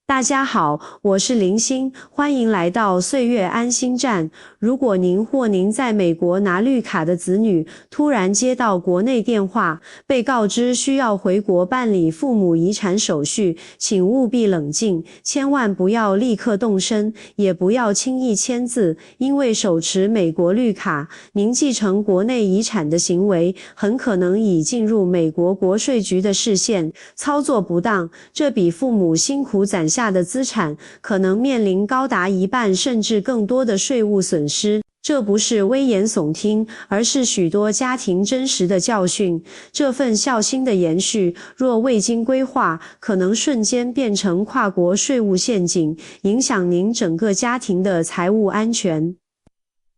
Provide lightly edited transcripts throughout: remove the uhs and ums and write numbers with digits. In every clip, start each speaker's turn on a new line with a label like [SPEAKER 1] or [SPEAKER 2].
[SPEAKER 1] 大家好，我是林欣，欢迎来到岁月安心站。如果您或您在美国拿绿卡的子女突然接到国内电话，被告知需要回国办理父母遗产手续，请务必冷静，千万不要立刻动身，也不要轻易签字，因为手持美国绿卡，您继承国内遗产的行为很可能已进入美国国税局的视线，操作不当，这笔父母辛苦攒下的资产可能面临高达1半甚至更多的税务损失。这不是危言耸听，而是许多家庭真实的教训。这份孝心的延续，若未经规划，可能瞬间变成跨国税务陷阱，影响您整个家庭的财务安全。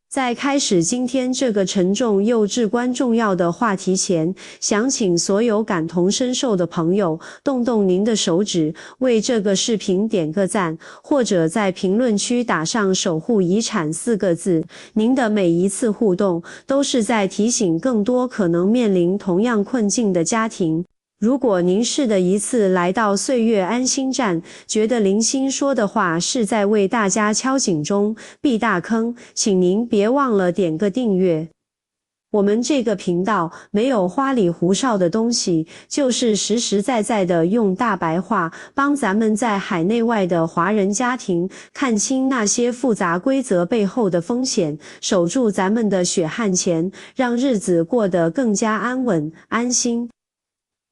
[SPEAKER 1] 在开始今天这个沉重又至关重要的话题前，想请所有感同身受的朋友动动您的手指，为这个视频点个赞，或者在评论区打上守护遗产4个字。您的每一次互动都是在提醒更多可能面临同样困境的家庭。如果您是的一次来到岁月安心站，觉得林欣说的话是在为大家敲警钟、避大坑，请您别忘了点个订阅。我们这个频道没有花里胡哨的东西，就是实实在在的用大白话帮咱们在海内外的华人家庭看清那些复杂规则背后的风险，守住咱们的血汗钱，让日子过得更加安稳、安心。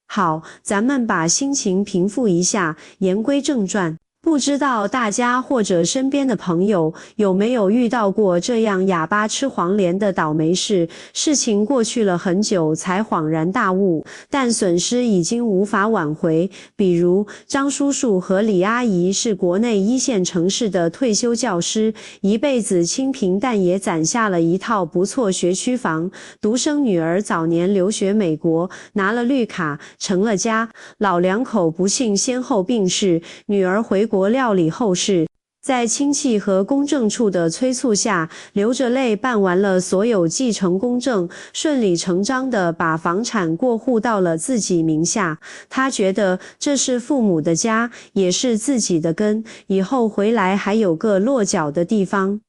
[SPEAKER 1] 好，咱们把心情平复一下，言归正传。不知道大家或者身边的朋友有没有遇到过这样哑巴吃黄连的倒霉事？事情过去了很久才恍然大悟，但损失已经无法挽回。比如张叔叔和李阿姨是国内1线城市的退休教师，一辈子清贫，但也攒下了一套不错学区房。独生女儿早年留学美国，拿了绿卡，成了家。老两口不幸先后病逝，女儿回国料理后事，在亲戚和公证处的催促下，流着泪办完了所有继承公证，顺理成章地把房产过户到了自己名下。他觉得这是父母的家，也是自己的根，以后回来还有个落脚的地方。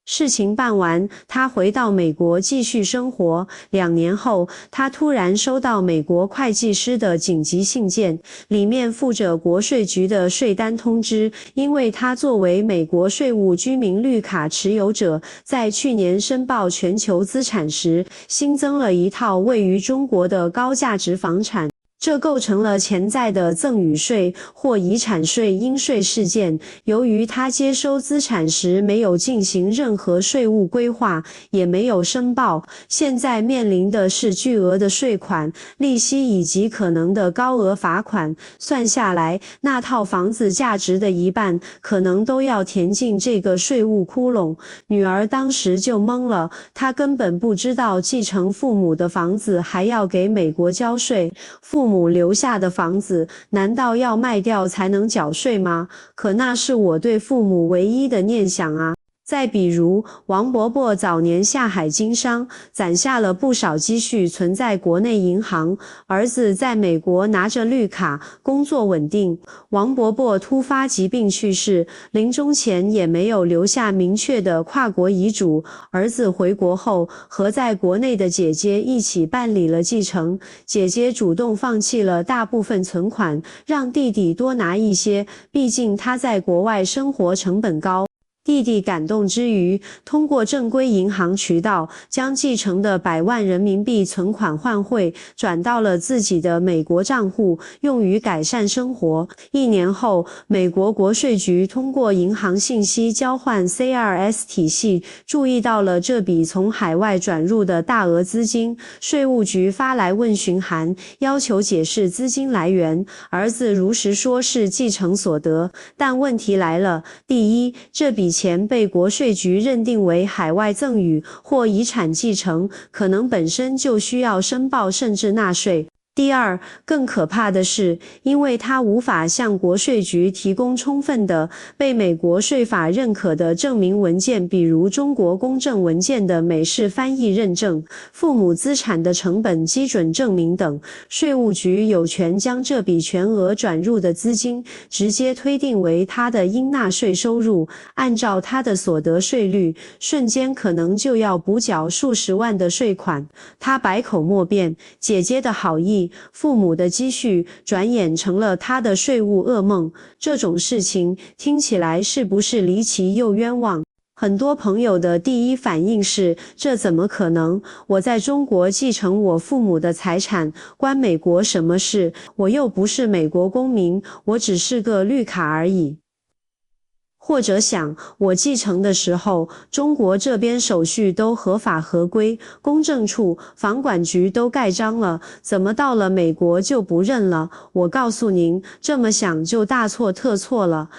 [SPEAKER 1] 事情办完，他回到美国继续生活。2年后，他突然收到美国会计师的紧急信件，里面附着国税局的税单通知，因为他作为美国税务居民绿卡持有者，在去年申报全球资产时，新增了一套位于中国的高价值房产。这构成了潜在的赠与税或遗产税应税事件。由于他接收资产时没有进行任何税务规划，也没有申报，现在面临的是巨额的税款、利息以及可能的高额罚款。算下来，那套房子价值的1半可能都要填进这个税务窟窿。女儿当时就懵了，她根本不知道继承父母的房子还要给美国交税。父母留下的房子难道要卖掉才能缴税吗？可那是我对父母唯一的念想啊。再比如，王伯伯早年下海经商，攒下了不少积蓄存在国内银行，儿子在美国拿着绿卡，工作稳定。王伯伯突发疾病去世，临终前也没有留下明确的跨国遗嘱。儿子回国后，和在国内的姐姐一起办理了继承，姐姐主动放弃了大部分存款，让弟弟多拿一些，毕竟他在国外生活成本高。弟弟感动之余，通过正规银行渠道，将继承的100万人民币存款换汇，转到了自己的美国账户，用于改善生活。1年后，美国国税局通过银行信息交换 CRS 体系，注意到了这笔从海外转入的大额资金，税务局发来问询函，要求解释资金来源。儿子如实说是继承所得，但问题来了，第一，这笔钱被国税局认定为海外赠与或遗产继承，可能本身就需要申报甚至纳税。第二，更可怕的是，因为他无法向国税局提供充分的被美国税法认可的证明文件，比如中国公证文件的美式翻译认证、父母资产的成本基准证明等，税务局有权将这笔全额转入的资金直接推定为他的应纳税收入，按照他的所得税率，瞬间可能就要补缴数十万的税款。他百口莫辩，姐姐的好意，父母的积蓄，转眼成了他的税务噩梦。这种事情听起来是不是离奇又冤枉？很多朋友的第一反应是，这怎么可能？我在中国继承我父母的财产，关美国什么事？我又不是美国公民，我只是个绿卡而已。或者想，我继承的时候，中国这边手续都合法合规，公证处、房管局都盖章了，怎么到了美国就不认了？我告诉您，这么想就大错特错了。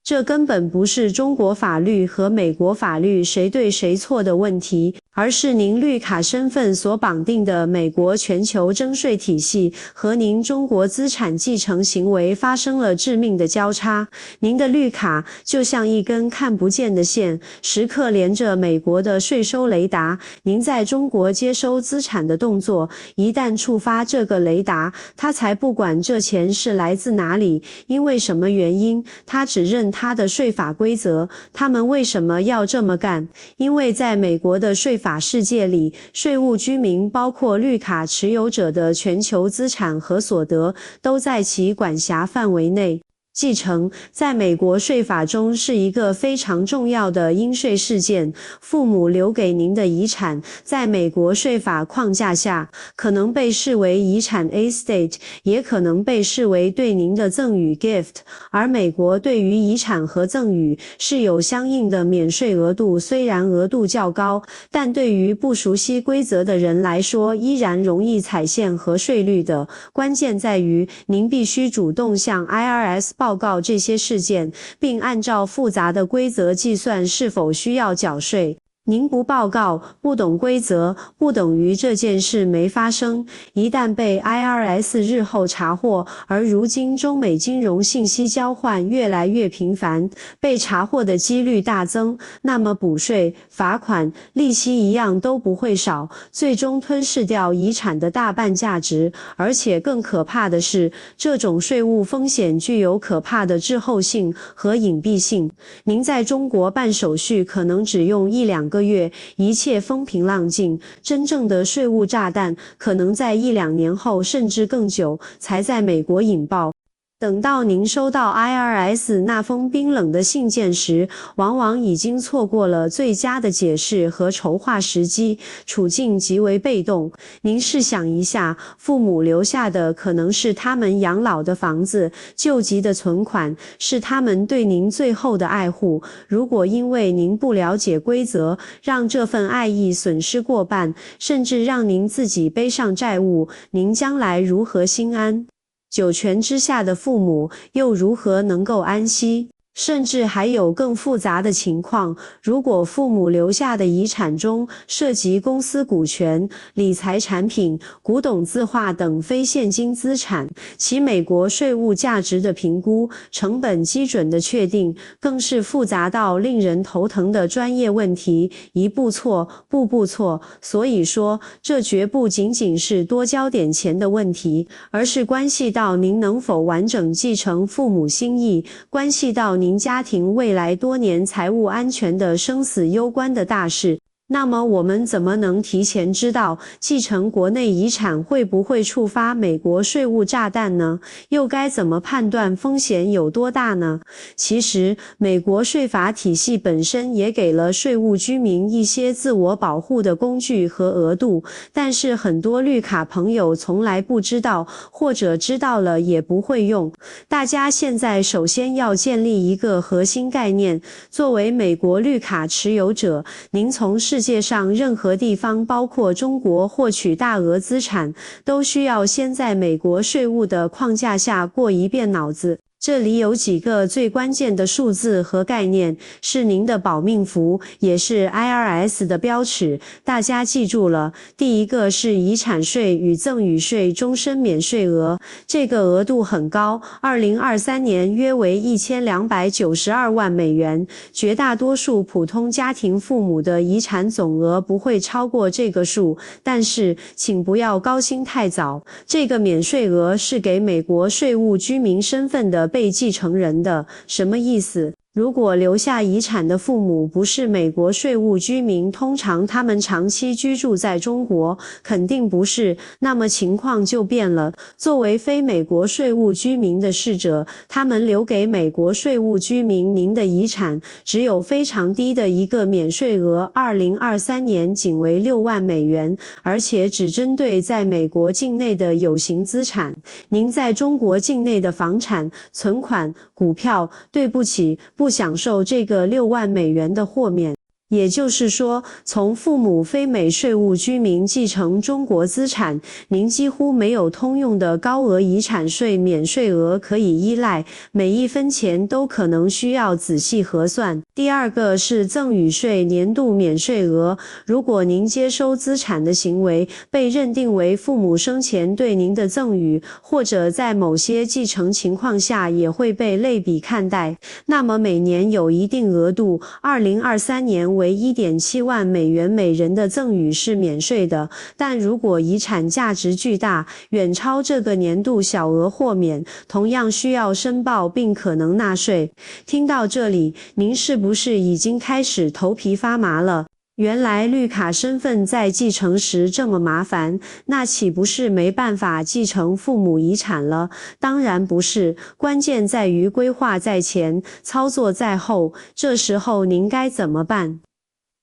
[SPEAKER 1] 这根本不是中国法律和美国法律谁对谁错的问题，而是您绿卡身份所绑定的美国全球征税体系和您中国资产继承行为发生了致命的交叉。您的绿卡就像一根看不见的线，时刻连着美国的税收雷达。您在中国接收资产的动作，一旦触发这个雷达，他才不管这钱是来自哪里，因为什么原因，他只认他的税法规则。他们为什么要这么干？因为在美国的税法世界里，税务居民包括绿卡持有者的全球资产和所得都在其管辖范围内。继承在美国税法中是一个非常重要的应税事件，父母留给您的遗产在美国税法框架下可能被视为遗产 estate， 也可能被视为对您的赠与 gift， 而美国对于遗产和赠与是有相应的免税额度，虽然额度较高，但对于不熟悉规则的人来说依然容易踩线和税率的。关键在于您必须主动向 IRS报告这些事件，并按照复杂的规则计算是否需要缴税。您不报告，不懂规则，不等于这件事没发生。一旦被 IRS 日后查获，而如今中美金融信息交换越来越频繁，被查获的几率大增，那么补税、罚款、利息一样都不会少，最终吞噬掉遗产的大半价值。而且更可怕的是，这种税务风险具有可怕的滞后性和隐蔽性。您在中国办手续可能只用1-2个月，一切风平浪静，真正的税务炸弹可能在1-2年后甚至更久才在美国引爆。等到您收到 IRS 那封冰冷的信件时，往往已经错过了最佳的解释和筹划时机，处境极为被动。您试想一下，父母留下的可能是他们养老的房子、救急的存款，是他们对您最后的爱护。如果因为您不了解规则，让这份爱意损失过半，甚至让您自己背上债务，您将来如何心安？九泉之下的父母又如何能够安息？甚至还有更复杂的情况，如果父母留下的遗产中涉及公司股权、理财产品、古董字画等非现金资产，其美国税务价值的评估、成本基准的确定，更是复杂到令人头疼的专业问题，一步错，步步错。所以说，这绝不仅仅是多交点钱的问题，而是关系到您能否完整继承父母心意，关系到您家庭未来多年财务安全的生死攸关的大事。那么我们怎么能提前知道继承国内遗产会不会触发美国税务炸弹呢？又该怎么判断风险有多大呢？其实，美国税法体系本身也给了税务居民一些自我保护的工具和额度，但是很多绿卡朋友从来不知道，或者知道了也不会用。大家现在首先要建立一个核心概念，作为美国绿卡持有者，您从世界上任何地方包括中国获取大额资产，都需要先在美国税务的框架下过一遍脑子。这里有几个最关键的数字和概念，是您的保命符，也是 IRS 的标尺，大家记住了。第一个是遗产税与赠与税终身免税额，这个额度很高，2023年约为1292万美元，绝大多数普通家庭父母的遗产总额不会超过这个数，但是请不要高兴太早，这个免税额是给美国税务居民身份的被继承人的。什么意思？如果留下遗产的父母不是美国税务居民，通常他们长期居住在中国，肯定不是，那么情况就变了。作为非美国税务居民的逝者，他们留给美国税务居民您的遗产只有非常低的一个免税额，2023年仅为6万美元，而且只针对在美国境内的有形资产。您在中国境内的房产、存款、股票，对不起，不享受这个6万美元的豁免。也就是说，从父母非美税务居民继承中国资产，您几乎没有通用的高额遗产税免税额可以依赖，每一分钱都可能需要仔细核算。第二个是赠与税年度免税额，如果您接收资产的行为被认定为父母生前对您的赠与，或者在某些继承情况下也会被类比看待，那么每年有一定额度，2023年为1.7万美元每人的赠与是免税的，但如果遗产价值巨大，远超这个年度小额豁免，同样需要申报并可能纳税。听到这里，您是不是已经开始头皮发麻了？原来绿卡身份在继承时这么麻烦，那岂不是没办法继承父母遗产了？当然不是，关键在于规划在前，操作在后，这时候您该怎么办？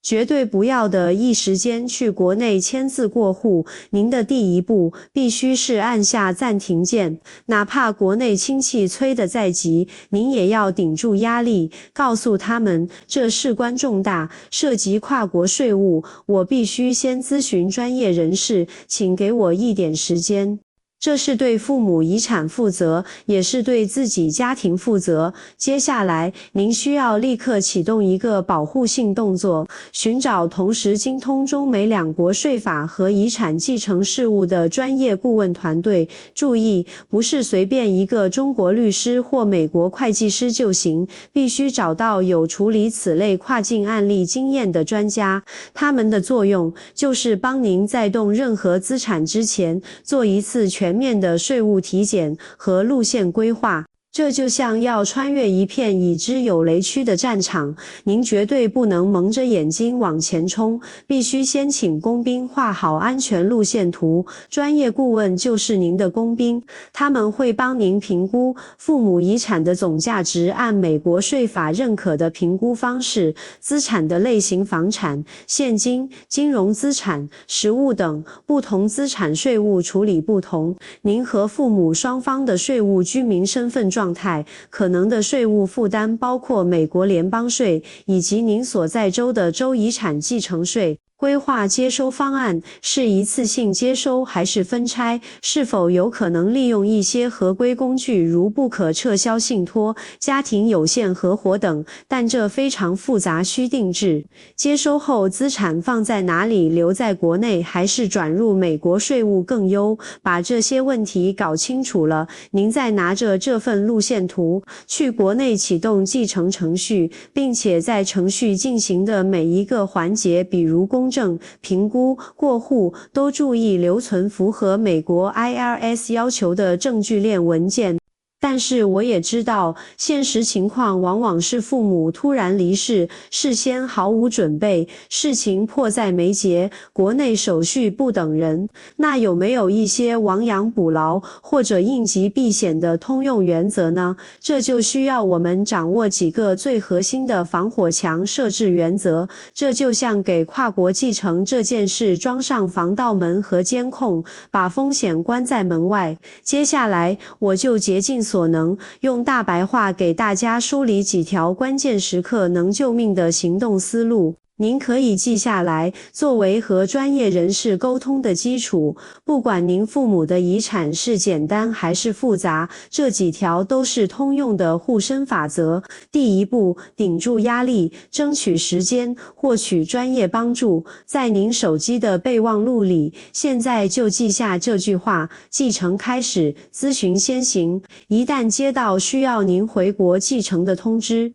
[SPEAKER 1] 绝对不要的一时间去国内签字过户，您的第一步必须是按下暂停键，哪怕国内亲戚催得再急，您也要顶住压力，告诉他们这事关重大，涉及跨国税务，我必须先咨询专业人士，请给我一点时间。这是对父母遗产负责，也是对自己家庭负责。接下来，您需要立刻启动一个保护性动作，寻找同时精通中美两国税法和遗产继承事务的专业顾问团队。注意，不是随便一个中国律师或美国会计师就行，必须找到有处理此类跨境案例经验的专家。他们的作用就是帮您在动任何资产之前，做一次全面的税务体检和路线规划。这就像要穿越一片已知有雷区的战场，您绝对不能蒙着眼睛往前冲，必须先请工兵画好安全路线图，专业顾问就是您的工兵，他们会帮您评估父母遗产的总价值，按美国税法认可的评估方式，资产的类型房产、现金、金融资产、实物等，不同资产税务处理不同，您和父母双方的税务居民身份状态，可能的税务负担包括美国联邦税以及您所在州的州遗产继承税。规划接收方案是一次性接收还是分拆？是否有可能利用一些合规工具，如不可撤销信托、家庭有限合伙等？但这非常复杂，需定制。接收后资产放在哪里？留在国内还是转入美国税务更优？把这些问题搞清楚了，您再拿着这份路线图去国内启动继承程序，并且在程序进行的每一个环节，比如公证、评估、过户，都注意留存符合美国 IRS 要求的证据链文件。但是我也知道，现实情况往往是父母突然离世，事先毫无准备，事情迫在眉睫，国内手续不等人。那有没有一些亡羊补牢或者应急避险的通用原则呢？这就需要我们掌握几个最核心的防火墙设置原则。这就像给跨国继承这件事装上防盗门和监控，把风险关在门外。接下来，我就竭尽所能，用大白话给大家梳理几条关键时刻能救命的行动思路。您可以记下来，作为和专业人士沟通的基础。不管您父母的遗产是简单还是复杂，这几条都是通用的护身法则。第一步，顶住压力，争取时间，获取专业帮助。在您手机的备忘录里，现在就记下这句话：继承开始，咨询先行。一旦接到需要您回国继承的通知，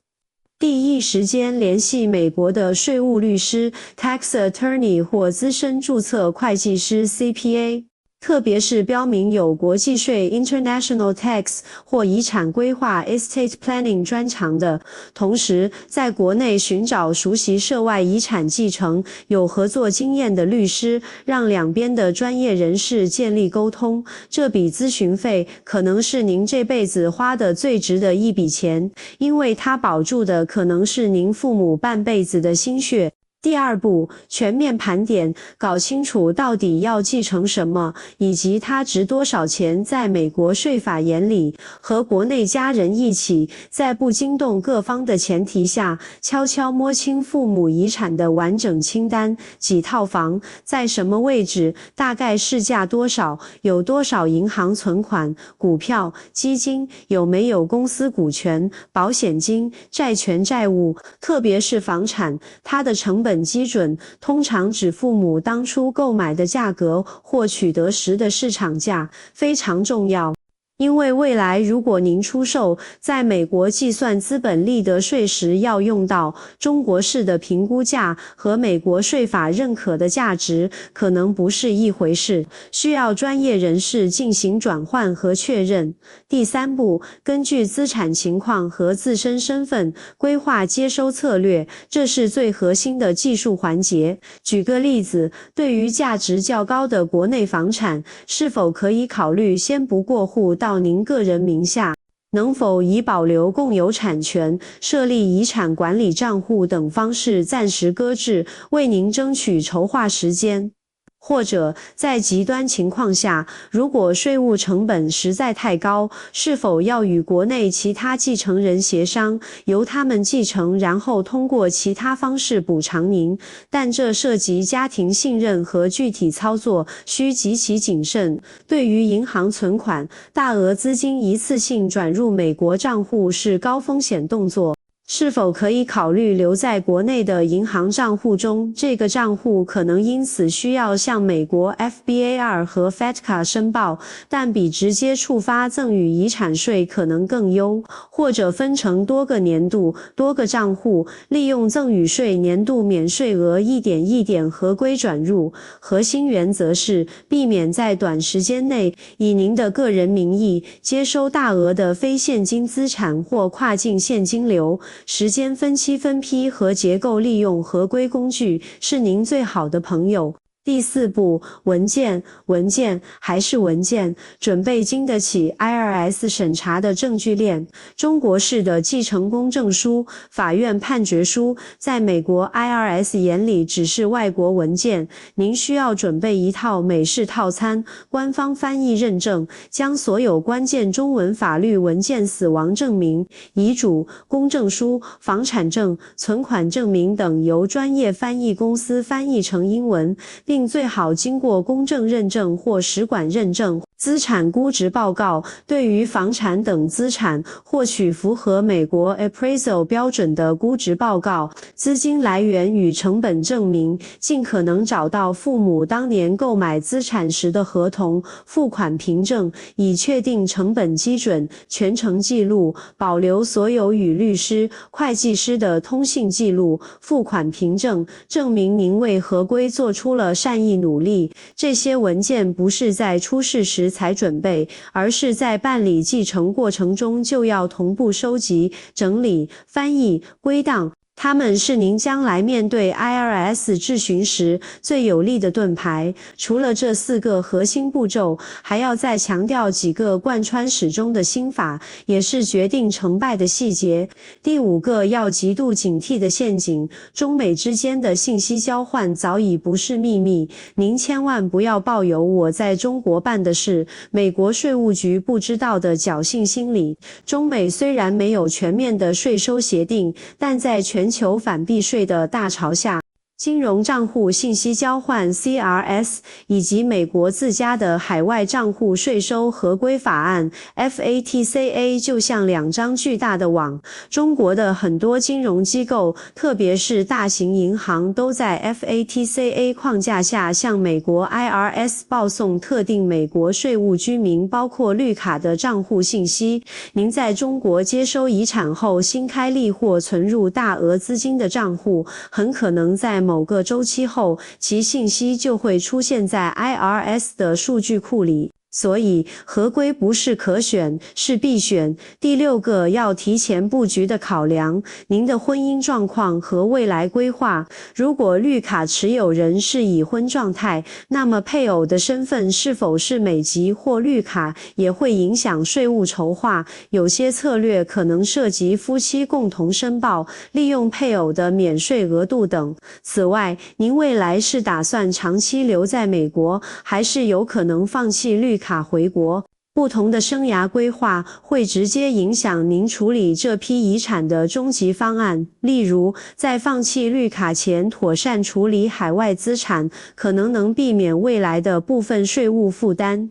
[SPEAKER 1] 第一时间联系美国的税务律师 tax attorney 或资深注册会计师 CPA， 特别是标明有国际税 international tax 或遗产规划 estate planning 专长的。同时，在国内寻找熟悉涉外遗产继承、有合作经验的律师，让两边的专业人士建立沟通。这笔咨询费可能是您这辈子花的最值的一笔钱，因为它保住的可能是您父母半辈子的心血。第二步，全面盘点，搞清楚到底要继承什么，以及它值多少钱。在美国税法眼里，和国内家人一起，在不惊动各方的前提下，悄悄摸清父母遗产的完整清单，几套房，在什么位置，大概市价多少，有多少银行存款、股票、基金，有没有公司股权、保险金、债权债务，特别是房产，它的成本基准通常指父母当初购买的价格或取得时的市场价，非常重要。因为未来如果您出售，在美国计算资本利得税时要用到中国式的评估价和美国税法认可的价值，可能不是一回事，需要专业人士进行转换和确认。第三步，根据资产情况和自身身份规划接收策略，这是最核心的技术环节。举个例子，对于价值较高的国内房产，是否可以考虑先不过户到您个人名下？能否以保留共有产权、设立遗产管理账户等方式暂时搁置，为您争取筹划时间？或者在极端情况下，如果税务成本实在太高，是否要与国内其他继承人协商，由他们继承，然后通过其他方式补偿您？但这涉及家庭信任和具体操作，需极其谨慎。对于银行存款，大额资金一次性转入美国账户是高风险动作。是否可以考虑留在国内的银行账户中？这个账户可能因此需要向美国 FBAR 和 FATCA 申报，但比直接触发赠与遗产税可能更优。或者分成多个年度、多个账户，利用赠与税年度免税额一点一点合规转入。核心原则是避免在短时间内以您的个人名义接收大额的非现金资产或跨境现金流。时间分期分批和结构利用合规工具是您最好的朋友。第四步，文件还是文件，准备经得起 IRS 审查的证据链。中国式的继承公证书、法院判决书，在美国 IRS 眼里只是外国文件。您需要准备一套美式套餐，官方翻译认证，将所有关键中文法律文件、死亡证明、遗嘱、公证书、房产证、存款证明等由专业翻译公司翻译成英文，并最好经过公证认证或使馆认证。资产估值报告，对于房产等资产，获取符合美国 appraisal 标准的估值报告。资金来源与成本证明，尽可能找到父母当年购买资产时的合同、付款凭证，以确定成本基准。全程记录，保留所有与律师、会计师的通信记录、付款凭证，证明您为合规做出了善意努力。这些文件不是在出事时才准备，而是在办理继承过程中就要同步收集、整理、翻译、归档。它们是您将来面对 IRS 质询时最有力的盾牌。除了这4个核心步骤，还要再强调几个贯穿始终的心法，也是决定成败的细节。第5个要极度警惕的陷阱，中美之间的信息交换早已不是秘密，您千万不要抱有我在中国办的事，美国税务局不知道的侥幸心理。中美虽然没有全面的税收协定，但在全球反避税的大潮下，金融账户信息交换 CRS 以及美国自家的海外账户税收合规法案 FATCA 就像两张巨大的网，中国的很多金融机构，特别是大型银行都在 FATCA 框架下向美国 IRS 报送特定美国税务居民包括绿卡的账户信息。您在中国接收遗产后新开立或存入大额资金的账户，很可能在某个周期后，其信息就会出现在 IRS 的数据库里。所以，合规不是可选，是必选。第6个要提前布局的考量，您的婚姻状况和未来规划。如果绿卡持有人是已婚状态，那么配偶的身份是否是美籍或绿卡也会影响税务筹划。有些策略可能涉及夫妻共同申报、利用配偶的免税额度等。此外，您未来是打算长期留在美国，还是有可能放弃绿卡回国？不同的生涯规划会直接影响您处理这批遗产的终极方案。例如，在放弃绿卡前妥善处理海外资产，可能避免未来的部分税务负担。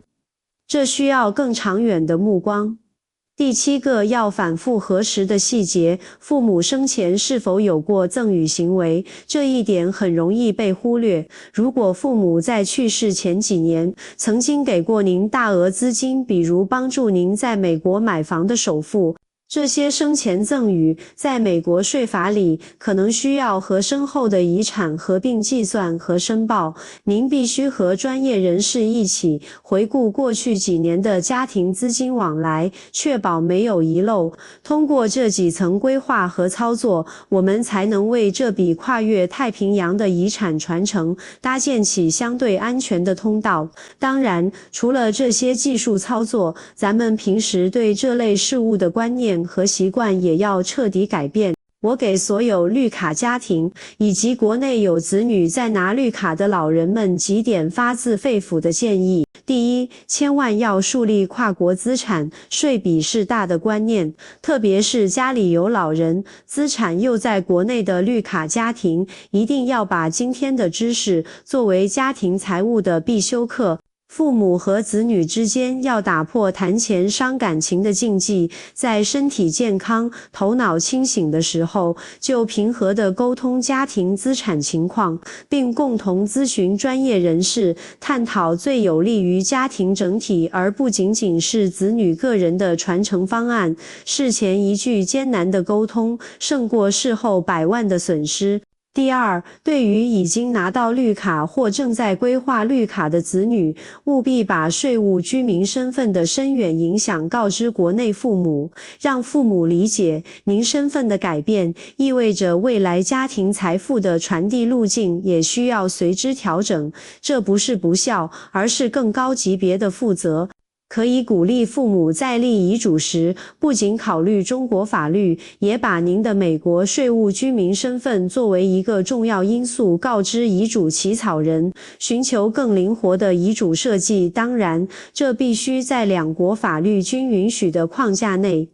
[SPEAKER 1] 这需要更长远的目光。第7个要反复核实的细节，父母生前是否有过赠与行为，这一点很容易被忽略。如果父母在去世前几年曾经给过您大额资金，比如帮助您在美国买房的首付，这些生前赠与在美国税法里可能需要和身后的遗产合并计算和申报。您必须和专业人士一起回顾过去几年的家庭资金往来，确保没有遗漏。通过这几层规划和操作，我们才能为这笔跨越太平洋的遗产传承搭建起相对安全的通道。当然，除了这些技术操作，咱们平时对这类事物的观念和习惯也要彻底改变。我给所有绿卡家庭以及国内有子女在拿绿卡的老人们几点发自肺腑的建议。第一，千万要树立跨国资产税比是大的观念，特别是家里有老人，资产又在国内的绿卡家庭，一定要把今天的知识作为家庭财务的必修课。父母和子女之间要打破谈钱伤感情的禁忌，在身体健康、头脑清醒的时候，就平和地沟通家庭资产情况，并共同咨询专业人士，探讨最有利于家庭整体而不仅仅是子女个人的传承方案。事前一句艰难的沟通，胜过事后100万的损失。第二，对于已经拿到绿卡或正在规划绿卡的子女，务必把税务居民身份的深远影响告知国内父母，让父母理解您身份的改变意味着未来家庭财富的传递路径也需要随之调整。这不是不孝，而是更高级别的负责。可以鼓励父母在立遗嘱时，不仅考虑中国法律，也把您的美国税务居民身份作为一个重要因素告知遗嘱起草人，寻求更灵活的遗嘱设计。当然，这必须在两国法律均允许的框架内。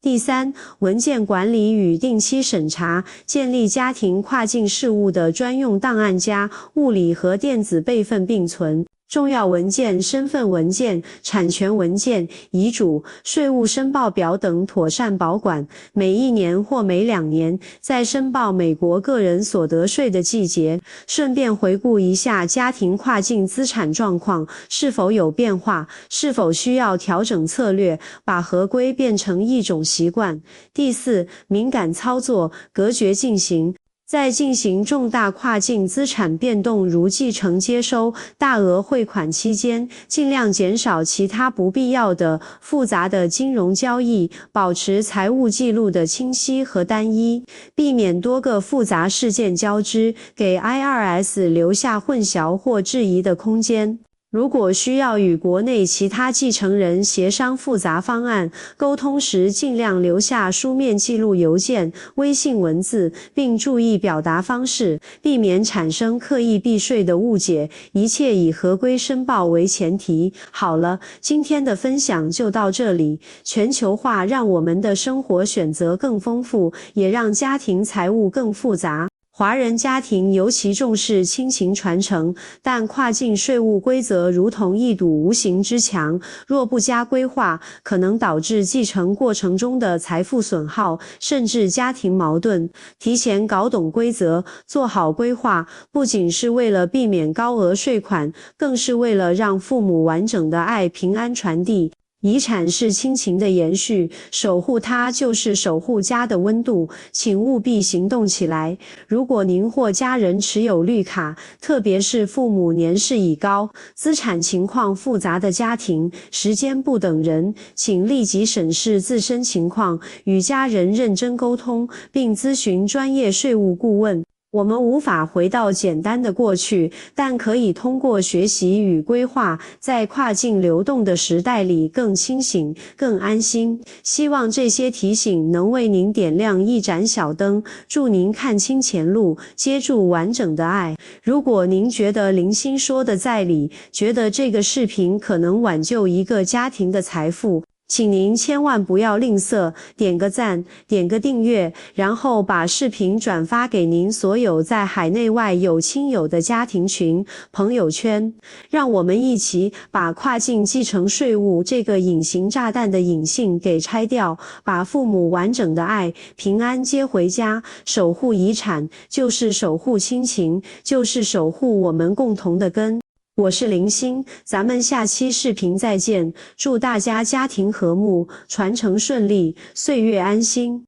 [SPEAKER 1] 第三，文件管理与定期审查，建立家庭跨境事务的专用档案夹，物理和电子备份并存。重要文件、身份文件、产权文件、遗嘱、税务申报表等妥善保管。每1年或每2年，在申报美国个人所得税的季节，顺便回顾一下家庭跨境资产状况是否有变化，是否需要调整策略，把合规变成一种习惯。第四，敏感操作，隔绝进行。在进行重大跨境资产变动如继承接收、大额汇款期间，尽量减少其他不必要的、复杂的金融交易，保持财务记录的清晰和单一，避免多个复杂事件交织，给 IRS 留下混淆或质疑的空间。如果需要与国内其他继承人协商复杂方案，沟通时尽量留下书面记录邮件、微信文字，并注意表达方式，避免产生刻意避税的误解，一切以合规申报为前提。好了，今天的分享就到这里。全球化让我们的生活选择更丰富，也让家庭财务更复杂。华人家庭尤其重视亲情传承，但跨境税务规则如同一堵无形之墙，若不加规划，可能导致继承过程中的财富损耗，甚至家庭矛盾。提前搞懂规则，做好规划，不仅是为了避免高额税款，更是为了让父母完整的爱平安传递。遗产是亲情的延续，守护它就是守护家的温度，请务必行动起来。如果您或家人持有绿卡，特别是父母年事已高、资产情况复杂的家庭，时间不等人，请立即审视自身情况，与家人认真沟通，并咨询专业税务顾问。我们无法回到简单的过去，但可以通过学习与规划，在跨境流动的时代里更清醒、更安心。希望这些提醒能为您点亮一盏小灯，祝您看清前路，接住完整的爱。如果您觉得林欣说的在理，觉得这个视频可能挽救一个家庭的财富，请您千万不要吝啬，点个赞，点个订阅，然后把视频转发给您所有在海内外有亲友的家庭群、朋友圈。让我们一起把跨境继承税务这个隐形炸弹的隐性给拆掉，把父母完整的爱平安接回家。守护遗产，就是守护亲情，就是守护我们共同的根。我是林欣，咱们下期视频再见，祝大家家庭和睦，传承顺利，岁月安心。